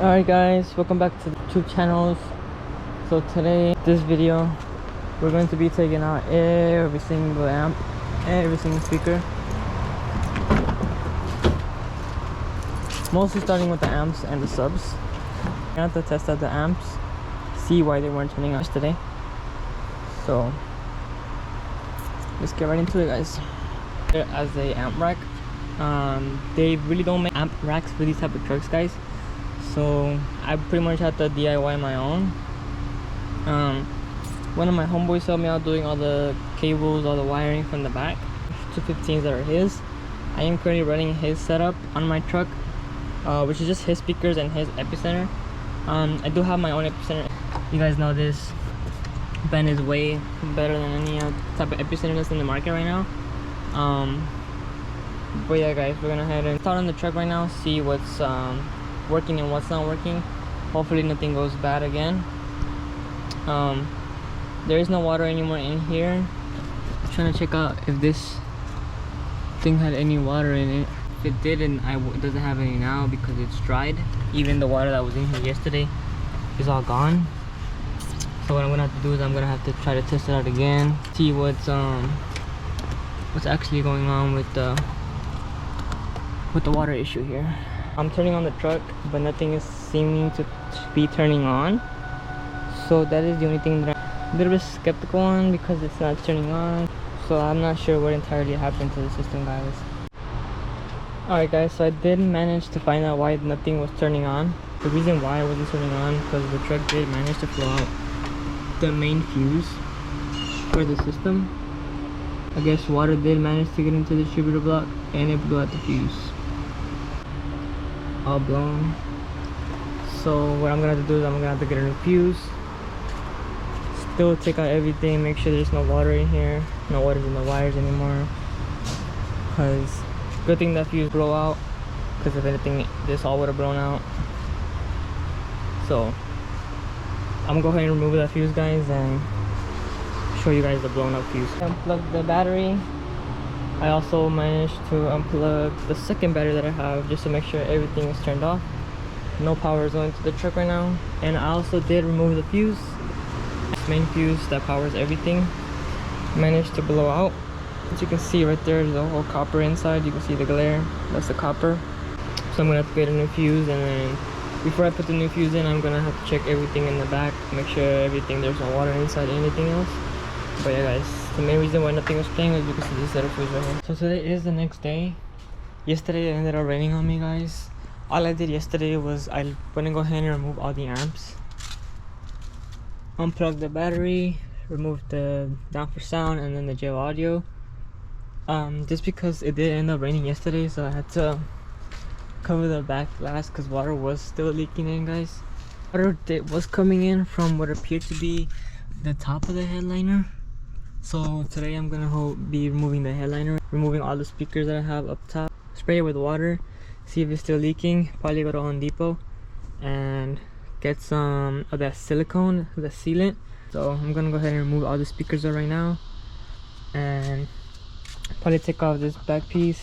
Alright guys, welcome back to the YouTube channels. So today, this video, we're going to be taking out every single amp, every single speaker. Mostly starting with the amps and the subs. I have to test out the amps, see why they weren't turning on yesterday. So let's get right into it, guys. As a amp rack, they really don't make amp racks for these type of trucks, guys. So I pretty much had to DIY my own. One of my homeboys helped me out doing all the cables, all the wiring from the back. 215s that are his. I am currently running his setup on my truck, which is just his speakers and his epicenter. I do have my own epicenter. You guys know this Ben is way better than any type of epicenter that's in the market right now. But yeah guys, we're gonna head and start on the truck right now, see what's working and what's not working. Hopefully nothing goes bad again. There is no water anymore in here. I'm trying to check out if this thing had any water in it. If it did, and it doesn't have any now because it's dried. Even the water that was in here yesterday is all gone. So what I'm gonna have to do is I'm gonna have to try to test it out again, see what's actually going on with the water issue here. I'm turning on the truck, but nothing is seeming to be turning on. So that is the only thing that I'm a little bit skeptical on, because it's not turning on. So I'm not sure what entirely happened to the system, guys. Alright guys, so I did manage to find out why nothing was turning on. The reason why it wasn't turning on, because the truck did manage to blow out the main fuse for the system. I guess water did manage to get into the distributor block and it blew out the fuse. All blown. So what I'm gonna have to do is I'm gonna have to get a new fuse, still take out everything, make sure there's no water in here, no water in the wires anymore, because good thing that fuse blew out, because if anything this all would have blown out. So I'm gonna go ahead and remove that fuse, guys, and show you guys the blown up fuse. Unplug the battery. I also managed to unplug the second battery that I have, just to make sure everything is turned off. No power is going to the truck right now. And I also did remove the fuse. This main fuse that powers everything managed to blow out. As you can see right there's a whole copper inside. You can see the glare. That's the copper. So I'm gonna have to get a new fuse, and then before I put the new fuse in, I'm gonna have to check everything in the back, make sure everything, there's no water inside, anything else. But yeah guys, the main reason why nothing was playing is because of this set of fuse right here. So today is the next day. Yesterday it ended up raining on me, guys. All I did yesterday was I went and go ahead and remove all the amps, unplug the battery, remove the down for sound and then the jail audio. Just because it did end up raining yesterday, so I had to cover the back glass because water was still leaking in, guys. Water was coming in from what appeared to be the top of the headliner. So today I'm gonna be removing the headliner, removing all the speakers that I have up top, spray it with water, see if it's still leaking. Probably go to Home Depot and get some of that silicone, the sealant. So I'm gonna go ahead and remove all the speakers right now, and probably take off this back piece.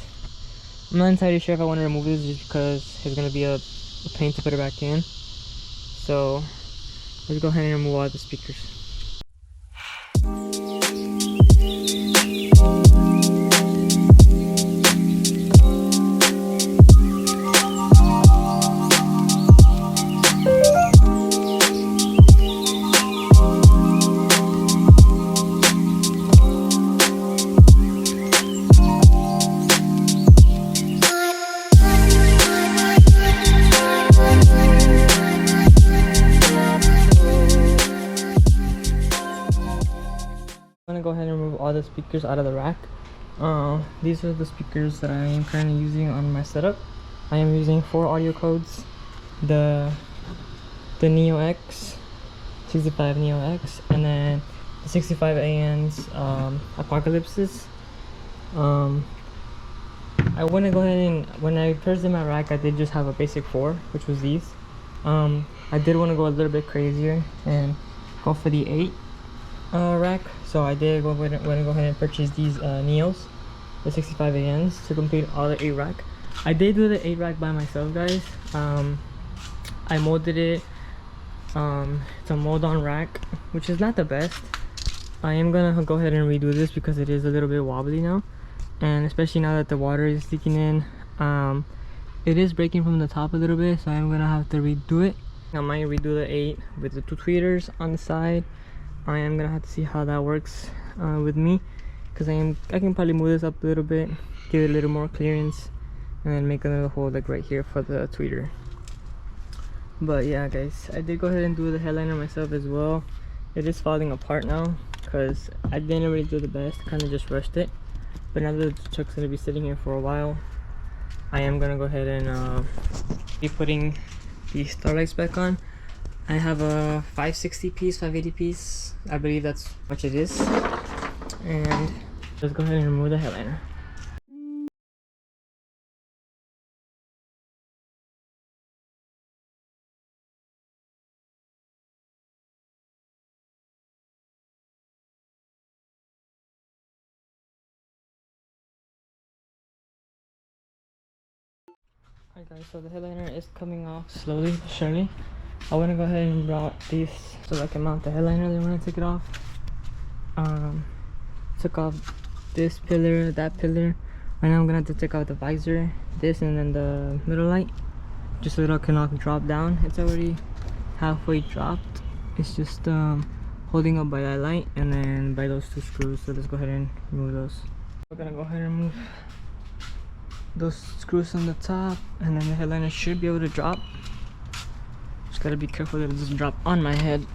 I'm not entirely sure if I want to remove this, just because it's gonna be a pain to put it back in. So let's go ahead and remove all the speakers. Go ahead and remove all the speakers out of the rack. These are the speakers that I am currently using on my setup. I am using 4 audio codes, the Neo X, 65 Neo X, and then the 65 AN's Apocalypses. I want to go ahead and, when I first did my rack, I did just have a basic 4, which was these. I did want to go a little bit crazier and go for the 8 rack, so I did go ahead and purchase these Neos, the 65 ANs, to complete all the 8 rack. I did do the 8 rack by myself, guys. I molded it. It's a mold on rack, which is not the best. I am gonna go ahead and redo this because it is a little bit wobbly now, and especially now that the water is leaking in. It is breaking from the top a little bit, so I'm gonna have to redo it. I might redo the 8 with the 2 tweeters on the side. I am gonna have to see how that works with me, because I can probably move this up a little bit, give it a little more clearance, and then make another hole like right here for the tweeter. But yeah guys, I did go ahead and do the headliner myself as well. It is falling apart now because I didn't really do the best, kind of just rushed it. But now that the truck's gonna be sitting here for a while, I am gonna go ahead and be putting the starlights back on. I have a 560 piece, 580 piece, I believe that's what it is. And let's go ahead and remove the headliner. Alright guys, so the headliner is coming off slowly but surely. I want to go ahead and route these so I can mount the headliner then when I take it off. Took off this pillar, that pillar. Right now I'm gonna have to take out the visor, this, and then the middle light, just so it can all drop down. It's already halfway dropped. It's just holding up by that light and then by those 2 screws. So let's go ahead and remove those. We're gonna go ahead and remove those screws on the top, and then the headliner should be able to drop. Just gotta be careful that it doesn't drop on my head.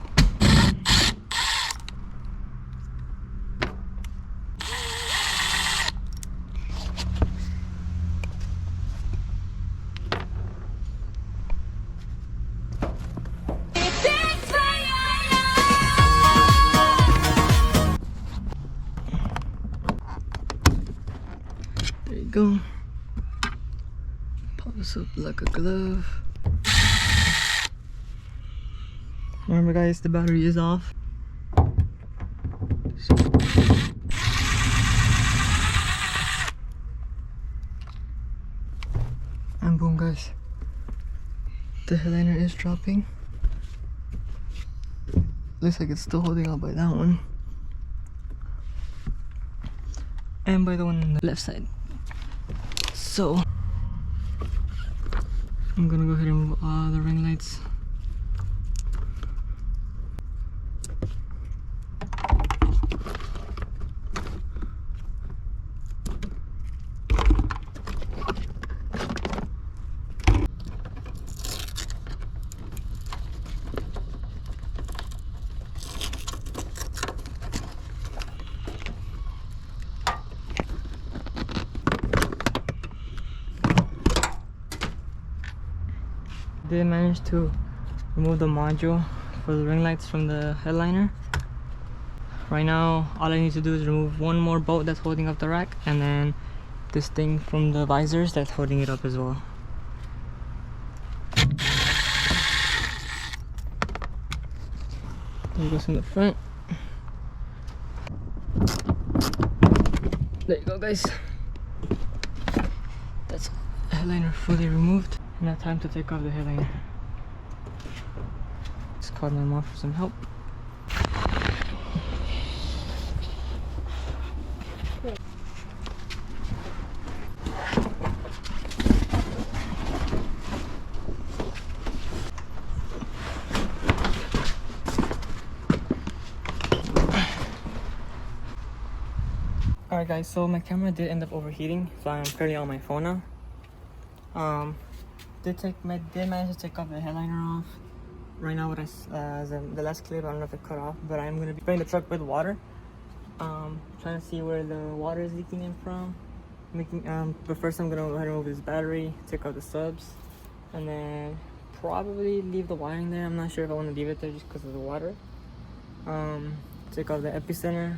There you go. Pop this up like a glove. Remember guys, the battery is off. And boom guys, the headliner is dropping. Looks like it's still holding up by that one. And by the one on the left side. So I'm gonna go ahead and remove all the ring lights. Did manage to remove the module for the ring lights from the headliner. Right now all I need to do is remove one more bolt that's holding up the rack, and then this thing from the visors that's holding it up as well. There goes in the front. There you go guys. That's the headliner fully removed. Now time to take off the headliner. Just called my mom for some help. Alright guys, so my camera did end up overheating, so I'm currently on my phone now. Did manage to take off the headliner off. Right now, the last clip, I don't know if it cut off, but I'm gonna be spraying the truck with water. Trying to see where the water is leaking in from. But first I'm gonna go ahead and remove this battery, take out the subs, and then probably leave the wiring there. I'm not sure if I want to leave it there just because of the water. Take out the epicenter,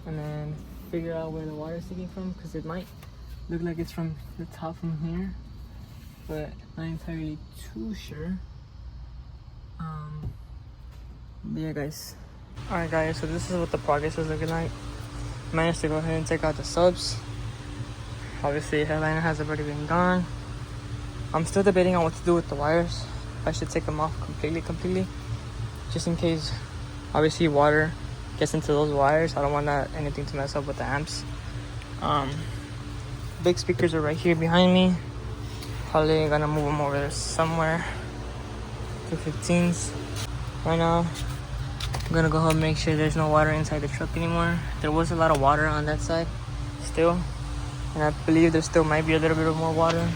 and then figure out where the water is leaking from, because it might look like it's from the top from here, but not entirely too sure. But yeah guys, alright guys, so this is what the progress is looking like. Managed to go ahead and take out the subs. Obviously headliner has already been gone. I'm still debating on what to do with the wires. if I should take them off completely, just in case. Obviously, water gets into those wires. I don't want anything to mess up with the amps. Big speakers are right here behind me. Probably gonna move them over there somewhere. 215s. Right now, I'm gonna go ahead and make sure there's no water inside the truck anymore. There was a lot of water on that side still, and I believe there still might be a little bit of more water.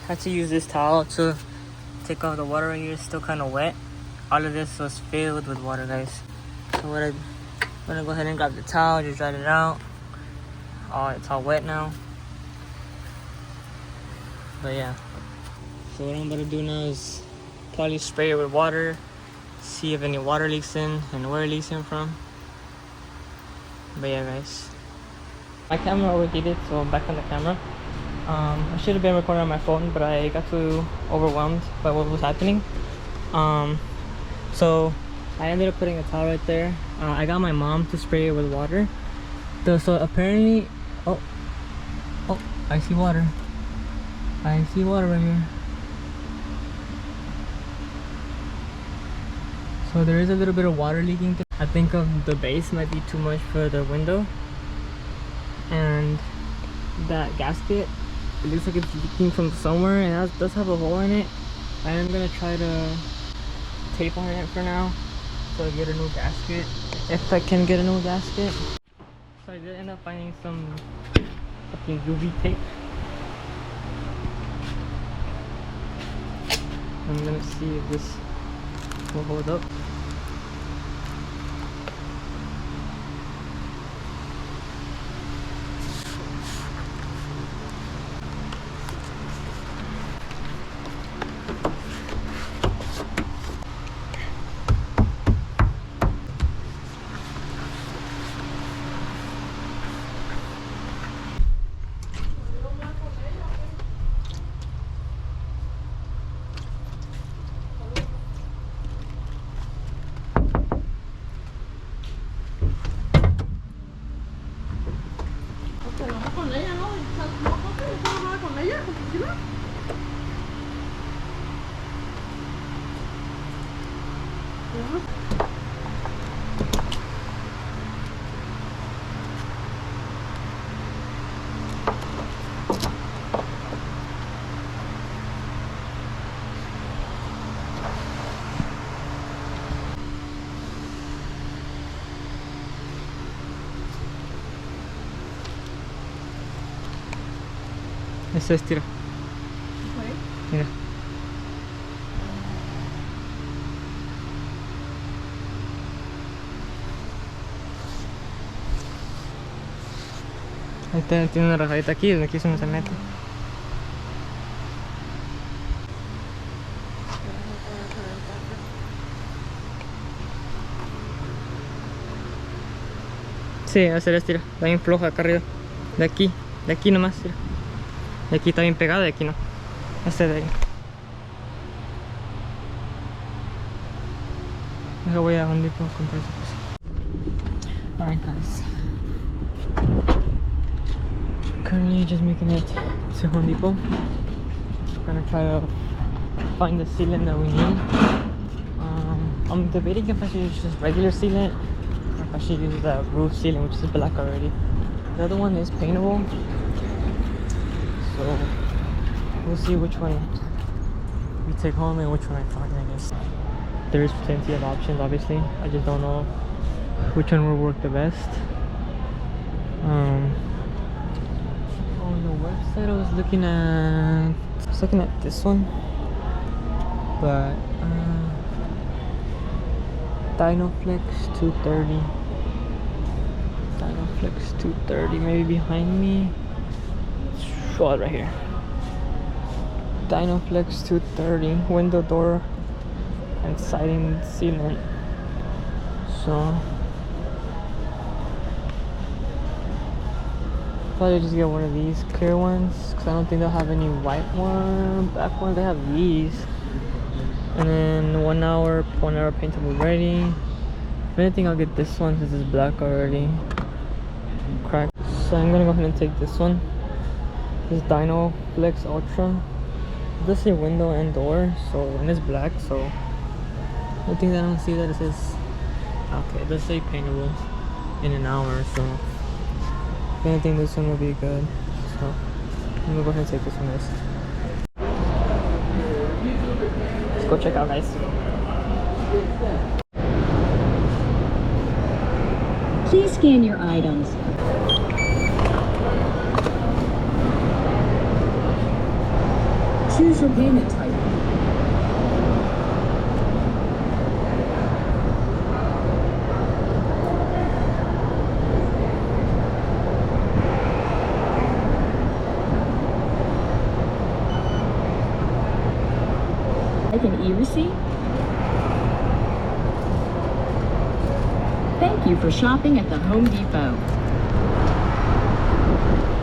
Had to use this towel to take off the water right here. It's still kind of wet. All of this was filled with water, guys. So I'm gonna go ahead and grab the towel, just dry it out. Oh, it's all wet now. But yeah. So what I'm gonna do now is probably spray it with water, see if any water leaks in and where it leaks in from. But yeah, guys. My camera overheated, so I'm back on the camera. I should have been recording on my phone, but I got too overwhelmed by what was happening. So I ended up putting a towel right there. I got my mom to spray it with water. So apparently, oh, I see water. I see water right here. So there is a little bit of water leaking. I think the base might be too much for the window, and that gasket, it looks like it's leaking from somewhere, and it does have a hole in it. I am gonna try to tape on it for now, so I get a new gasket, if I can get a new gasket. So I did end up finding some fucking UV tape. I'm gonna see if this will hold up. Eso estira. Mira. Ahí está, tiene una rajadita aquí, donde aquí no se mete. Sí, a hacer estira. Está bien floja acá arriba. De aquí nomás, tira. De aquí está bien pegado, de aquí no. Este de ahí. Deja, voy a Home Depot a comprar esa cosa. Alright, guys. Currently just making it to Home Depot. I'm gonna try to find the sealant that we need. I'm debating if I should use just regular sealant or if I should use the roof sealant, which is black already. The other one is paintable, so we'll see which one we take home and which one I find, I guess. There is plenty of options, obviously. I just don't know which one will work the best. On the website, I was looking at this one, but Dynaflex 230. Dynaflex 230, maybe behind me. Show it right here. Dynaflex 230, window, door, and siding sealant. So probably just get one of these clear ones, because I don't think they'll have any white one, black one. They have these. And then 1 hour paintable ready. If anything, I'll get this one since it's black already. Cracked. So I'm gonna go ahead and take this one. This Dynaflex Ultra. This say window and door, so and it's black, so the things I don't see that it says okay, it does say paintable in an hour, so if anything this one will be good. So I'm gonna go ahead and take this one guys. Let's go check out guys. Please scan your items. Choose your payment type. Like an e-receipt? Thank you for shopping at the Home Depot.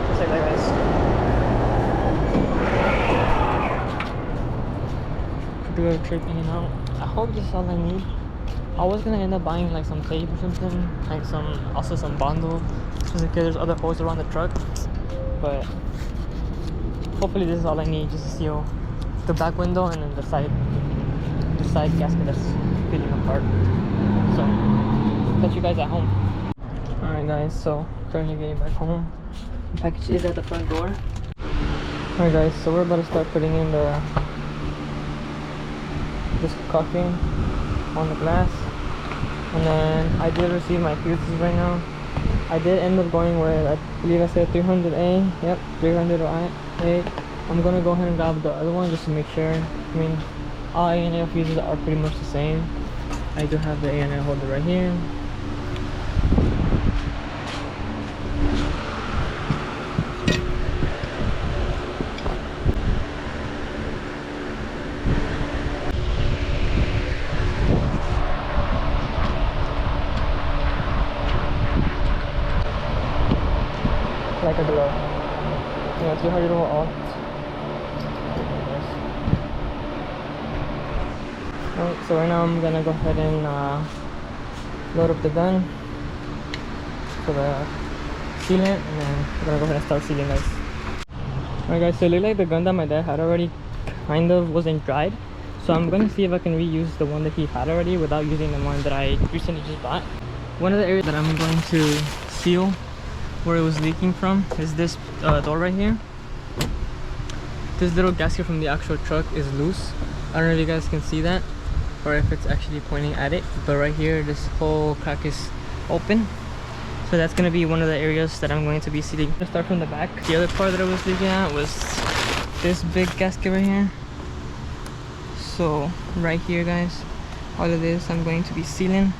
Just like that guys. Do a trip in and out. I hope this is all I need. I was gonna end up buying like some tape or something, like also some bundle, just in case there's other holes around the truck. But hopefully this is all I need, just to seal the back window and then the side gasket that's peeling apart. So catch you guys at home. Alright guys, so currently getting back home. The package is at the front door. Alright guys, so we're about to start putting in this caulking on the glass, and then I did receive my fuses right now. I did end up going with, I believe I said 300A. Yep, 300A. I'm gonna go ahead and grab the other one just to make sure. I mean, all A&L fuses are pretty much the same. I do have the A&L holder right here. Like a glove. Yeah, 300 all. Alright, so right now I'm gonna go ahead and load up the gun for the sealant, and then we're gonna go ahead and start sealing guys. Alright guys, so it looked like the gun that my dad had already kind of wasn't dried. So I'm gonna see if I can reuse the one that he had already without using the one that I recently just bought. One of the areas that I'm going to seal where it was leaking from is this door right here. This little gasket from the actual truck is loose. I don't know if you guys can see that or if it's actually pointing at it, but right here this whole crack is open. So that's going to be one of the areas that I'm going to be sealing. Let's start from the back. The other part that I was leaking at was this big gasket right here. So right here guys, all of this I'm going to be sealing.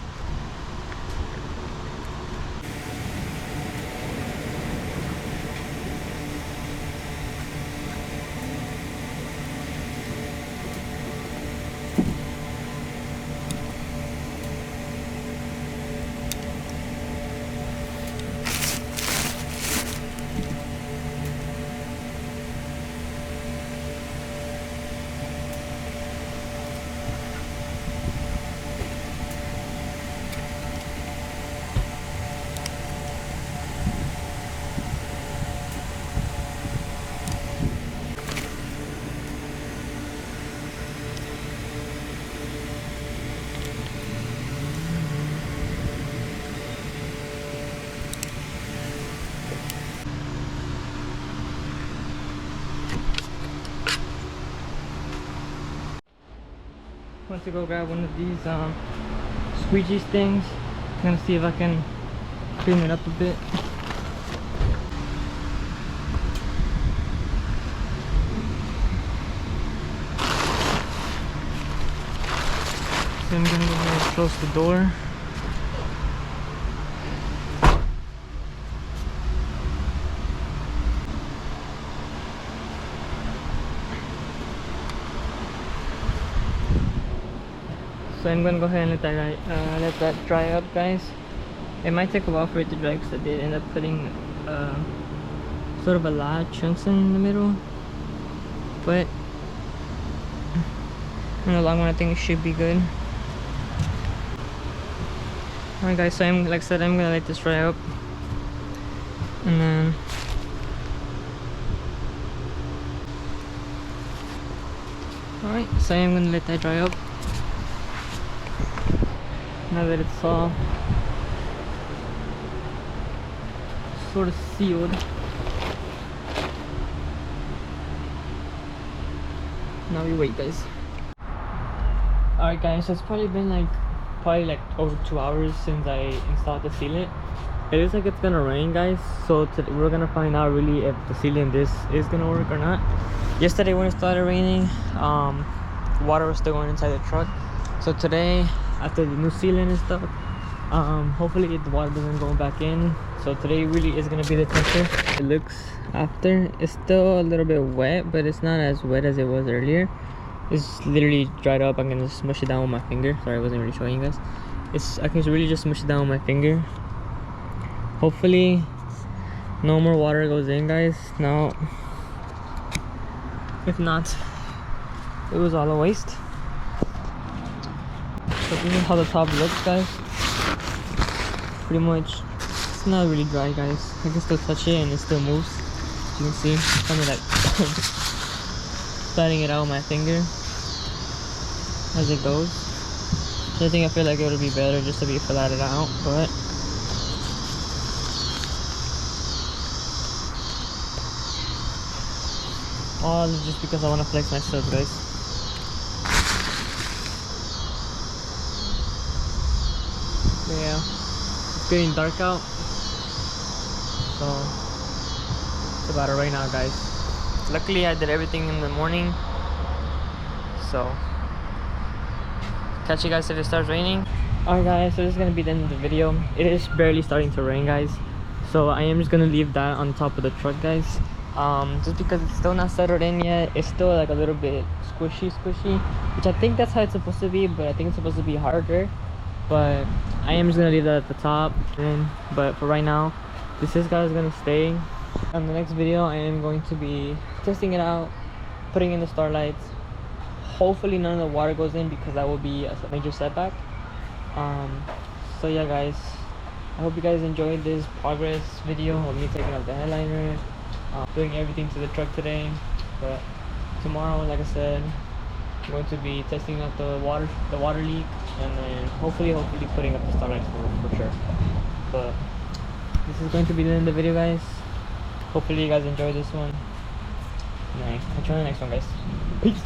Went to go grab one of these squeegee things. I'm gonna see if I can clean it up a bit. So I'm gonna go ahead and close the door. So I'm gonna go ahead and let that dry up guys. It might take a while for it to dry because I did end up putting sort of a lot of chunks in the middle, but in the long run I think it should be good. Alright guys, so like I said, I'm gonna let this dry up, and then Alright, so I'm gonna let that dry up. Now that it's all sort of sealed. Now we wait, guys. Alright guys, so it's probably been like over 2 hours since I installed the sealant. It looks like it's gonna rain, guys, so we're gonna find out really if the sealant is gonna work or not. Yesterday when it started raining, water was still going inside the truck. So today, after the new sealant and stuff, hopefully the water doesn't go back in. So today really is gonna be the tester. It looks after, it's still a little bit wet, but it's not as wet as it was earlier. It's literally dried up. I'm gonna smush it down with my finger. Sorry, I wasn't really showing you guys. I can really just smush it down with my finger. Hopefully no more water goes in, guys. Now, if not, it was all a waste. So this is how the top looks, guys. Pretty much, it's not really dry, guys. I can still touch it and it still moves. As you can see, it's kind of like sliding it out with my finger as it goes. So I think I feel like it would be better just to be flatted out, but all just because I want to flex my studs, guys. But yeah, it's getting dark out, so it's about to rain out, guys. Luckily I did everything in the morning, so catch you guys if it starts raining. Alright guys, so this is gonna be the end of the video. It is barely starting to rain, guys, so I am just gonna leave that on top of the truck, guys. Just because it's still not settled in yet. It's still like a little bit squishy, which I think that's how it's supposed to be, but I think it's supposed to be harder. But I am just gonna leave that at the top. But for right now, this is guys gonna stay. On the next video, I am going to be testing it out, putting in the starlights. Hopefully none of the water goes in, because that will be a major setback. So yeah guys, I hope you guys enjoyed this progress video of me taking off the headliner, doing everything to the truck today. But tomorrow, like I said, I'm going to be testing out the water leak, and then hopefully putting up the starlights for sure. But this is going to be the end of the video, guys. Hopefully you guys enjoyed this one, and I'll try the next one, guys. Peace.